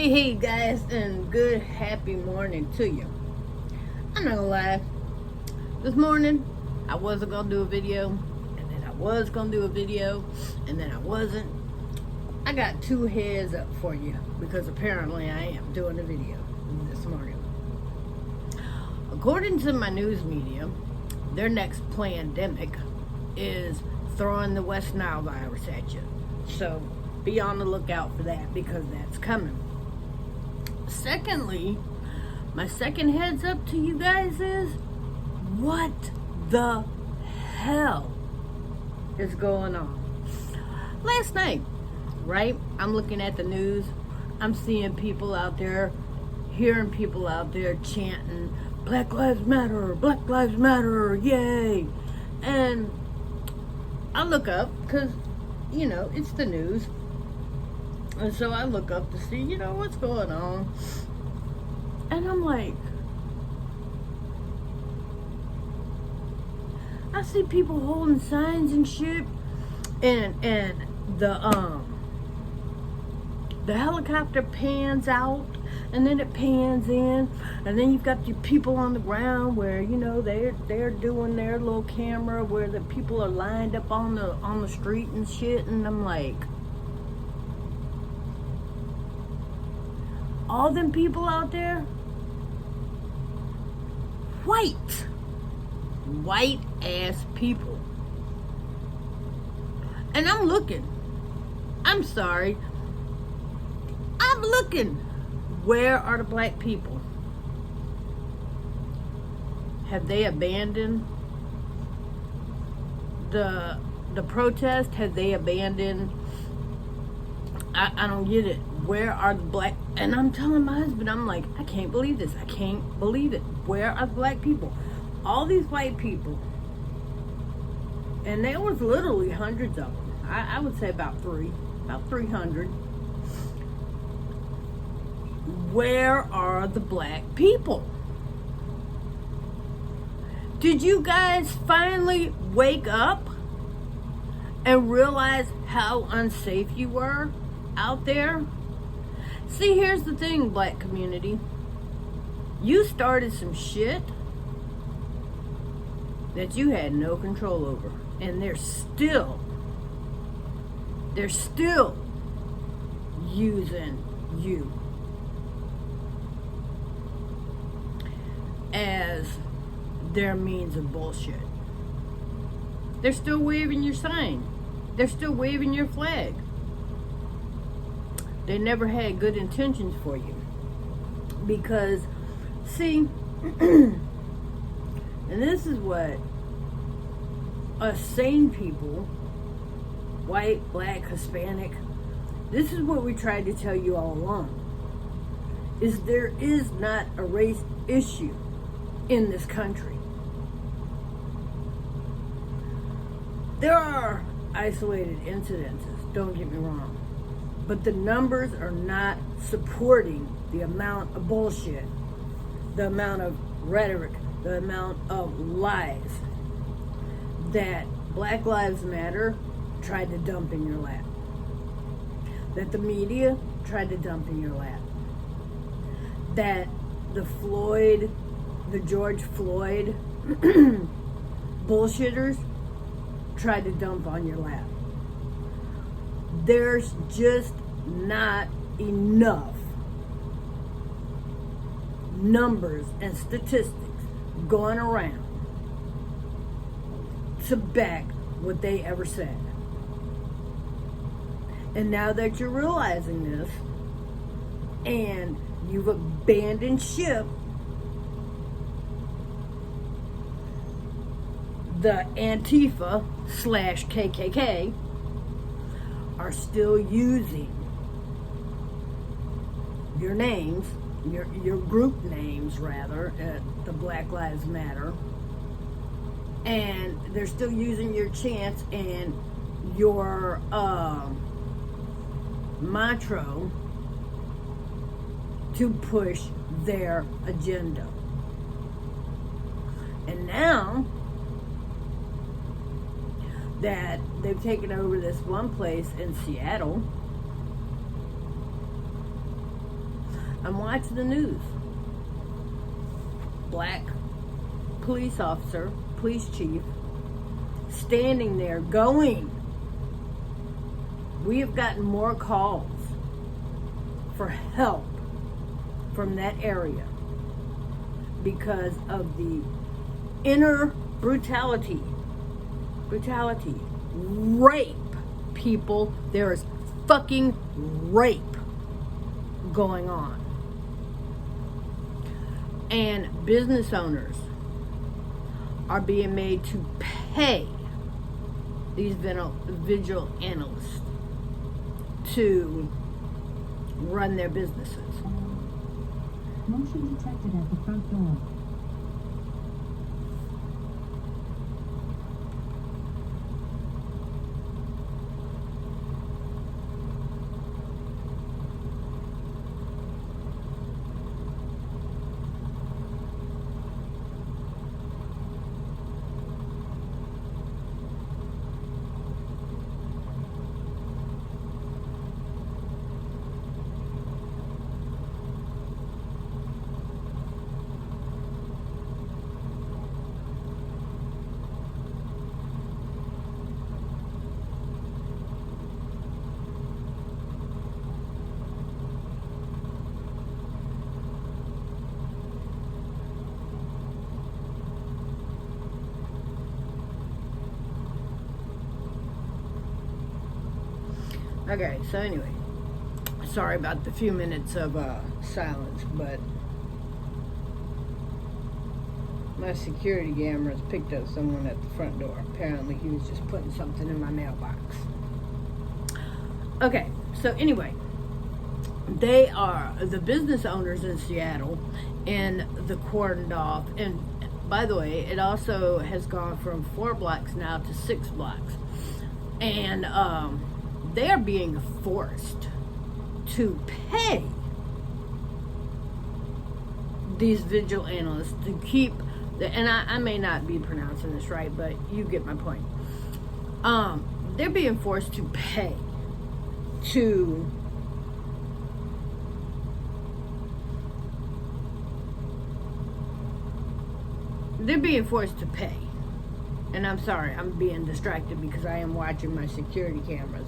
Hey guys, and good happy morning to you. I'm not gonna lie, this morning I wasn't gonna do a video, and then I was gonna do a video, and then I wasn't. I got two heads up for you because apparently I am doing a video this morning. According to my news media, their next pandemic is throwing the West Nile virus at you. So be on the lookout for that because that's coming. Secondly, my second heads up to you guys is, what the hell is going on? Last night, right, I'm looking at the news, I'm seeing people out there, hearing people out there chanting, Black Lives Matter, yay! And I look up, because, it's the news. And so I look up to see, what's going on. And I'm like, I see people holding signs and shit. And the helicopter pans out, and then it pans in, and then you've got your people on the ground where they're doing their little camera where the people are lined up on the street and shit. And I'm like, all them people out there, white ass people. And I'm looking, I'm sorry, I'm looking, where are the black people? Have they abandoned the protest? Have they abandoned? I don't get it. Where are the black? And I'm telling my husband, I'm like, I can't believe this. I can't believe it. Where are the black people? All these white people. And there was literally hundreds of them. I would say about 300. Where are the black people? Did you guys finally wake up and realize how unsafe you were out there? See, here's the thing, black community. You started some shit that you had no control over. And they're still using you as their means of bullshit. They're still waving your sign. They're still waving your flag. They never had good intentions for you. Because, see, and this is what us sane people, white, black, Hispanic, this is what we tried to tell you all along, is there is not a race issue in this country. There are isolated incidences, don't get me wrong, but the numbers are not supporting the amount of bullshit, the amount of rhetoric, the amount of lies that Black Lives Matter tried to dump in your lap, that the media tried to dump in your lap, that the George Floyd bullshitters tried to dump on your lap. There's just not enough numbers and statistics going around to back what they ever said. And now that you're realizing this and you've abandoned ship, the Antifa / KKK are still using your names, your group names rather, the Black Lives Matter, and they're still using your chants and your mantra to push their agenda. And now that they've taken over this one place in Seattle, I'm watching the news. Black police officer, police chief, standing there going, we have gotten more calls for help from that area because of the inner brutality, rape, people. There is fucking rape going on. And business owners are being made to pay these vigil analysts to run their businesses. Motion detected at the front door. Okay, so anyway, sorry about the few minutes of silence, but my security cameras picked up someone at the front door. Apparently he was just putting something in my mailbox. Okay, so anyway, they are the business owners in Seattle in the cordoned off. And by the way, it also has gone from 4 blocks now to 6 blocks. And they're being forced to pay these vigil analysts to keep and I may not be pronouncing this right, but you get my point. They're being forced to pay to and I'm sorry, I'm being distracted because I am watching my security cameras.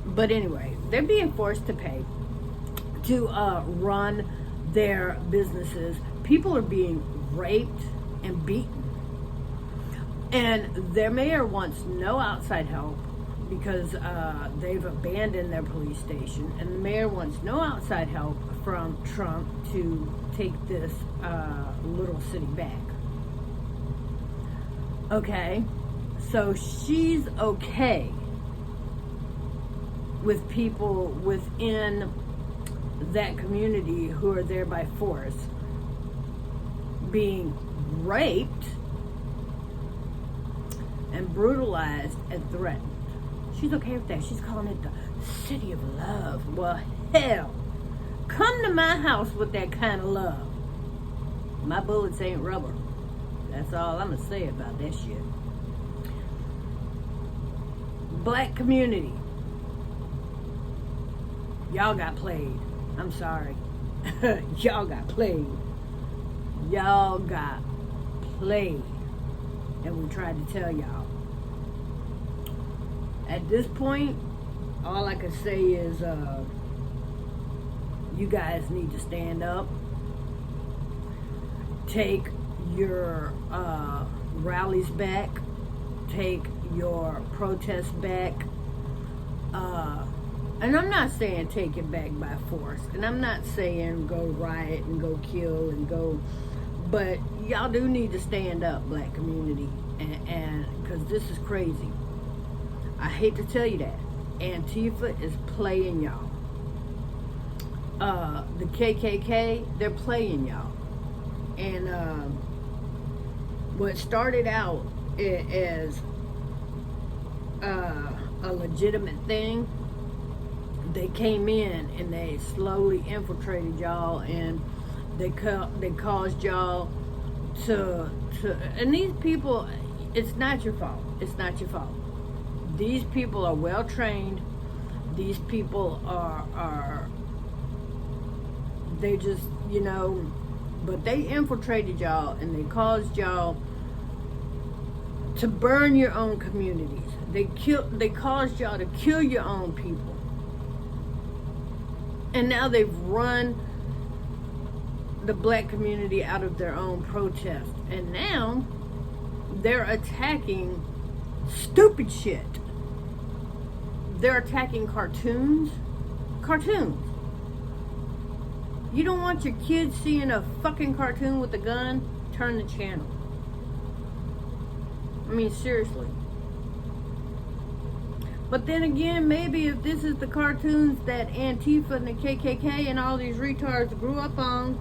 But anyway, they're being forced to pay to run their businesses. People are being raped and beaten. And their mayor wants no outside help because they've abandoned their police station. And the mayor wants no outside help from Trump to take this little city back. Okay, so she's okay with people within that community who are there by force being raped and brutalized and threatened. She's okay with that. She's calling it the city of love. Well, hell, come to my house with that kind of love. My bullets ain't rubber. That's all I'm gonna say about that shit. Black community, y'all got played. I'm sorry. Y'all got played. Y'all got played. And we tried to tell y'all. At this point, all I can say is you guys need to stand up. Take your rallies back. Take your protests back. And I'm not saying take it back by force. And I'm not saying go riot and go kill and go. But y'all do need to stand up, black community. And because this is crazy. I hate to tell you that. Antifa is playing y'all. The KKK, they're playing y'all. And what started out as a legitimate thing, they came in and they slowly infiltrated y'all, and they caused y'all to and these people, it's not your fault. It's not your fault. These people are well trained. these people are they just, but they infiltrated y'all and they caused y'all to burn your own communities. They caused y'all to kill your own people. And now they've run the black community out of their own protest. And now they're attacking stupid shit. They're attacking cartoons. Cartoons. You don't want your kids seeing a fucking cartoon with a gun? Turn the channel. I mean, seriously. But then again, maybe if this is the cartoons that Antifa and the KKK and all these retards grew up on,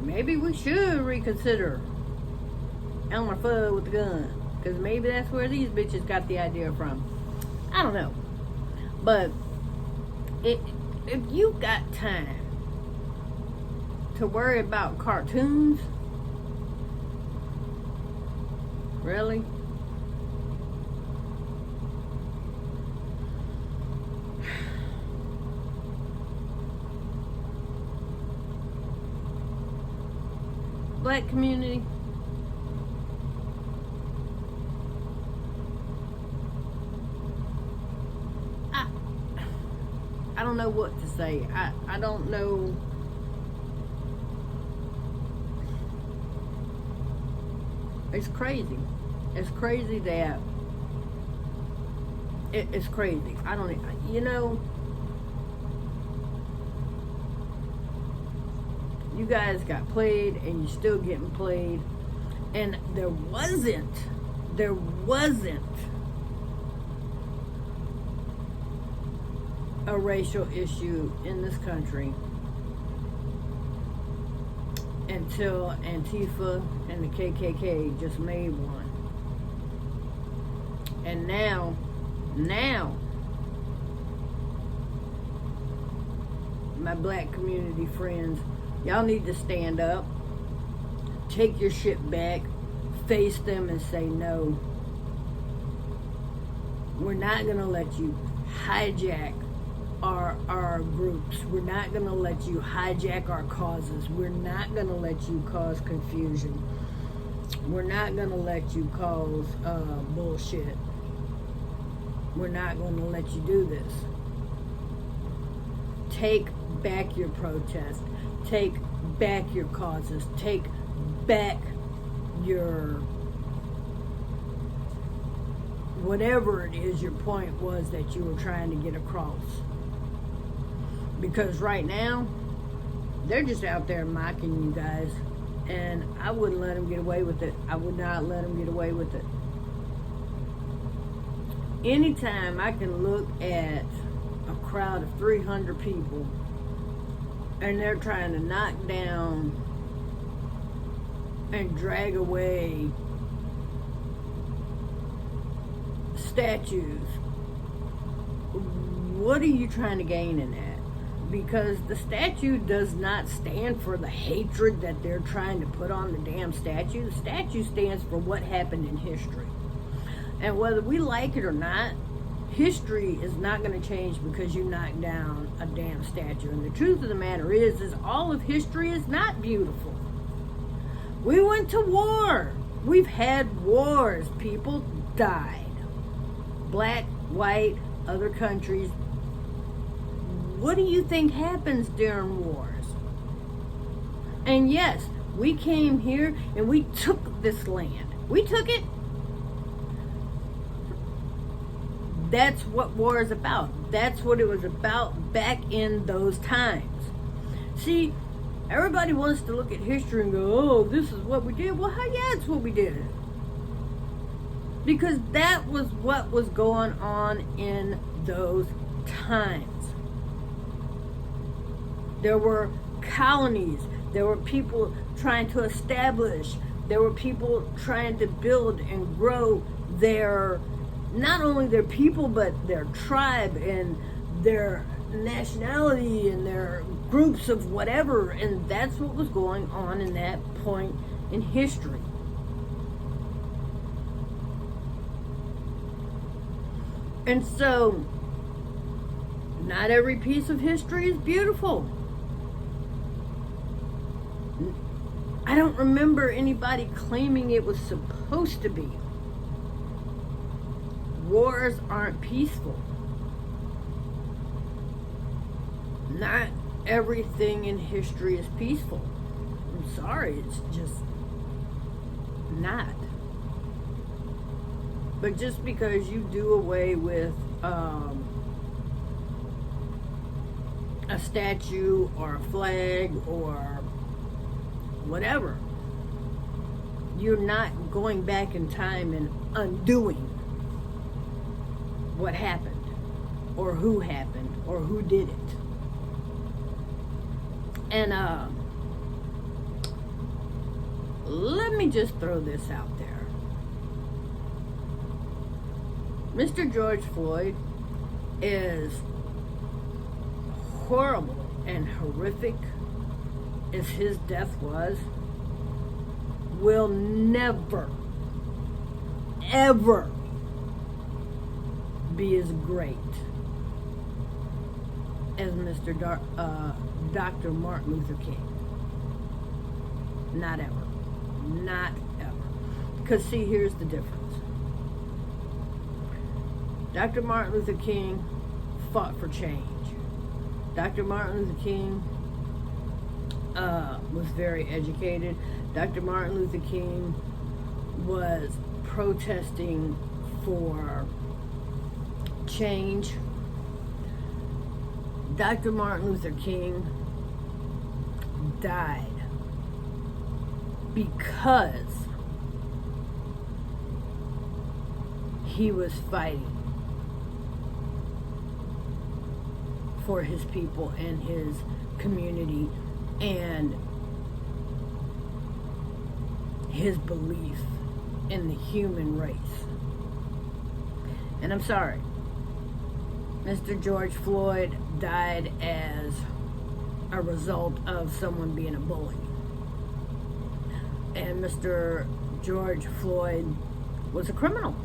maybe we should reconsider Elmer Fudd with the gun. Because maybe that's where these bitches got the idea from. I don't know. But if you got time to worry about cartoons, really? Black community, I don't know what to say. I don't know. It's crazy. It's crazy that it's crazy. I don't, you guys got played and you're still getting played. And there wasn't a racial issue in this country until Antifa and the KKK just made one. And now, my black community friends, y'all need to stand up, take your shit back, face them and say no. We're not gonna let you hijack our groups. We're not gonna let you hijack our causes. We're not gonna let you cause confusion. We're not gonna let you cause bullshit. We're not gonna let you do this. Take back your protest. Take back your causes. Take back your whatever it is your point was that you were trying to get across. Because right now, they're just out there mocking you guys. And I wouldn't let them get away with it. I would not let them get away with it. Anytime I can look at a crowd of 300 people and they're trying to knock down and drag away statues, what are you trying to gain in that? Because the statue does not stand for the hatred that they're trying to put on the damn statue. The statue stands for what happened in history. And whether we like it or not, history is not going to change because you knock down a damn statue. And the truth of the matter is all of history is not beautiful. We went to war. We've had wars. People died. Black, white, other countries. What do you think happens during wars? And yes, we came here and we took this land. We took it. That's what war is about. That's what it was about back in those times. See, everybody wants to look at history and go, oh, this is what we did. Well, yeah, it's what we did. Because that was what was going on in those times. There were colonies. There were people trying to establish. There were people trying to build and grow their, not only their people, but their tribe and their nationality and their groups of whatever. And that's what was going on in that point in history. And so Not every piece of history is beautiful. I don't remember anybody claiming it was supposed to be. Wars aren't peaceful. Not everything in history is peaceful. I'm sorry, it's just not. But just because you do away with a statue or a flag or whatever, you're not going back in time and undoing what happened or who did it. And let me just throw this out there. Mr. George Floyd is horrible and horrific as his death was, will never, ever be as great as Dr. Martin Luther King. Not ever. Not ever. Because see, here's the difference. Dr. Martin Luther King fought for change. Dr. Martin Luther King was very educated. Dr. Martin Luther King was protesting for change. Dr. Martin Luther King died because he was fighting for his people and his community and his belief in the human race. And I'm sorry, Mr. George Floyd died as a result of someone being a bully. And Mr. George Floyd was a criminal.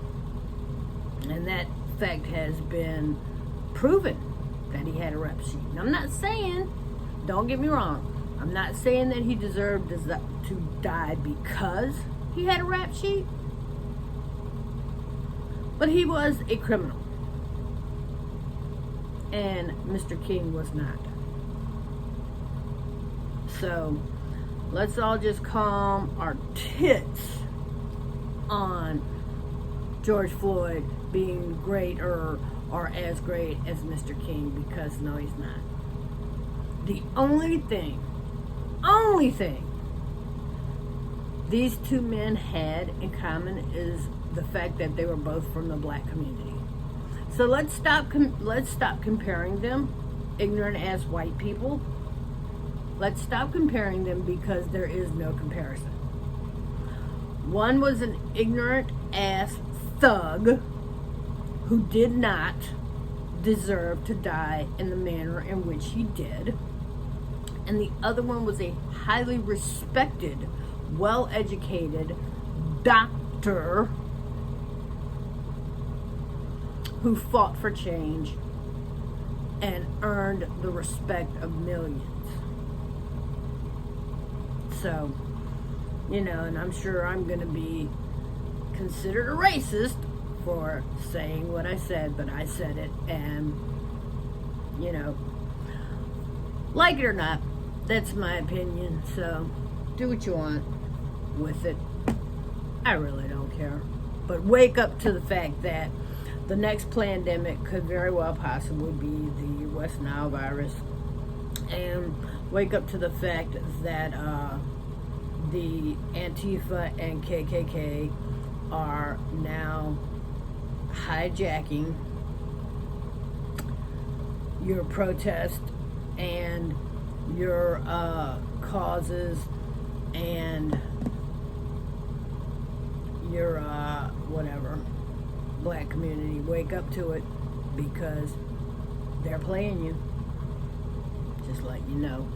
And that fact has been proven, that he had a rap sheet. And I'm not saying, don't get me wrong, I'm not saying that he deserved to die because he had a rap sheet. But he was a criminal. And Mr. King was not. So let's all just calm our tits on George Floyd being great or as great as Mr. King, because no, he's not. The only thing these two men had in common is the fact that they were both from the black community. So let's stop comparing them, ignorant ass white people. Let's stop comparing them because there is no comparison. One was an ignorant ass thug who did not deserve to die in the manner in which he did. And the other one was a highly respected, well-educated doctor who fought for change and earned the respect of millions. So, and I'm sure I'm going to be considered a racist for saying what I said, but I said it, and, like it or not, that's my opinion, so do what you want with it. I really don't care. But wake up to the fact that the next pandemic could very well possibly be the West Nile virus, and wake up to the fact that the Antifa and KKK are now hijacking your protest and your causes and your whatever, black community. Wake up to it, because they're playing you, just let you know.